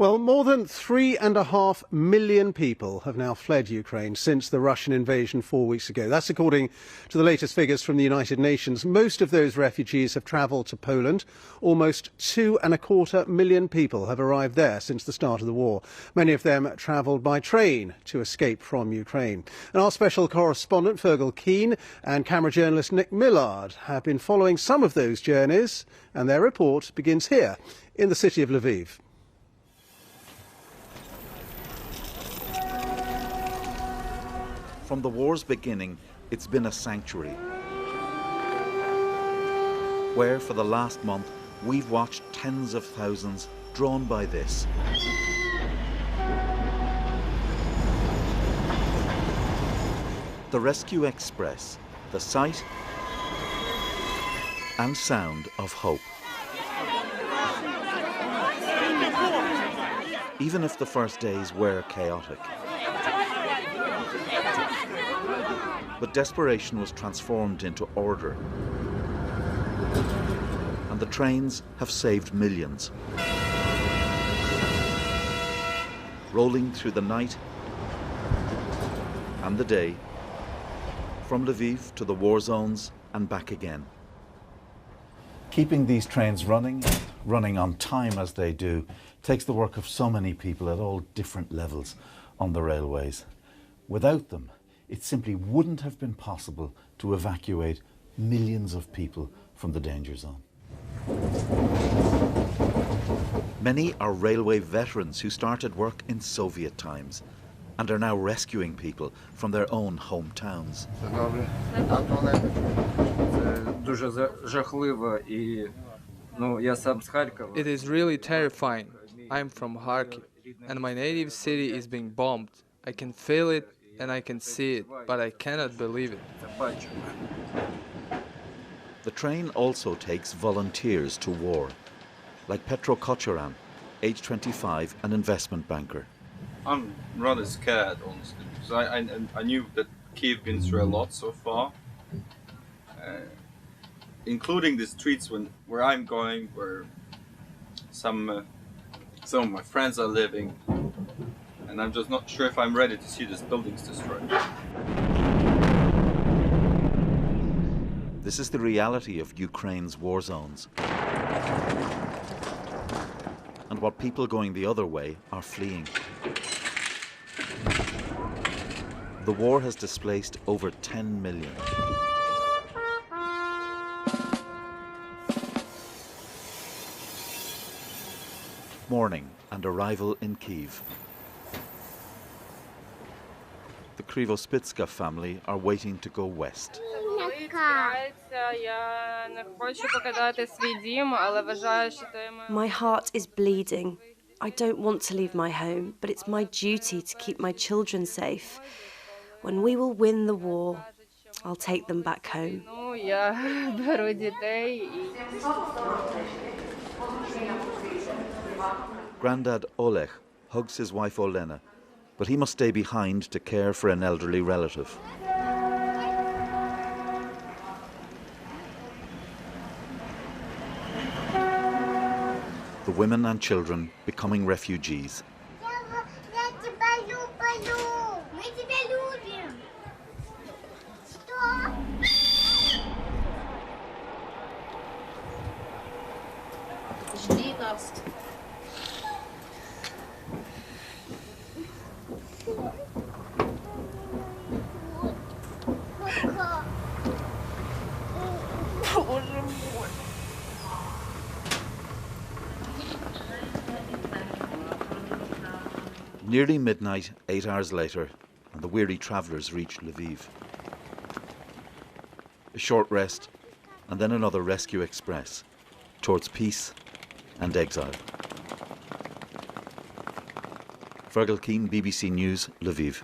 Well, more than 3.5 million people have now fled Ukraine since the Russian invasion 4 weeks ago. That's according to the latest figures from the United Nations. Most of those refugees have travelled to Poland. Almost 2.25 million people have arrived there since the start of the war. Many of them travelled by train to escape from Ukraine. And our special correspondent Fergal Keane and camera journalist Nick Millard have been following some of those journeys, and their report begins here in the city of Lviv. From the war's beginning, it's been a sanctuary, where for the last month we've watched tens of thousands drawn by this. The Rescue Express, the sight and sound of hope. Even if the first days were chaotic. But desperation was transformed into order. And the trains have saved millions. Rolling through the night and the day, from Lviv to the war zones and back again. Keeping these trains running on time as they do, takes the work of so many people at all different levels on the railways. Without them, it simply wouldn't have been possible to evacuate millions of people from the danger zone. Many are railway veterans who started work in Soviet times and are now rescuing people from their own hometowns. It is really terrifying. I'm from Kharkiv, and my native city is being bombed. I can feel it and I can see it, but I cannot believe it. The train also takes volunteers to war, like Petro Kocheran, age 25, an investment banker. I'm rather scared, honestly, because I knew that Kyiv been through a lot so far, including the streets where I'm going, where some of my friends are living. And I'm just not sure if I'm ready to see these buildings destroyed. This is the reality of Ukraine's war zones. And what people going the other way are fleeing. The war has displaced over 10 million. Morning and arrival in Kyiv. The Krivospitska family are waiting to go west. My heart is bleeding. I don't want to leave my home, but it's my duty to keep my children safe. When we will win the war, I'll take them back home. Grandad Oleg hugs his wife Olena, but he must stay behind to care for an elderly relative. The women and children becoming refugees. Nearly midnight, 8 hours later, and the weary travellers reach Lviv. A short rest, and then another rescue express towards peace and exile. Fergal Keane, BBC News, Lviv.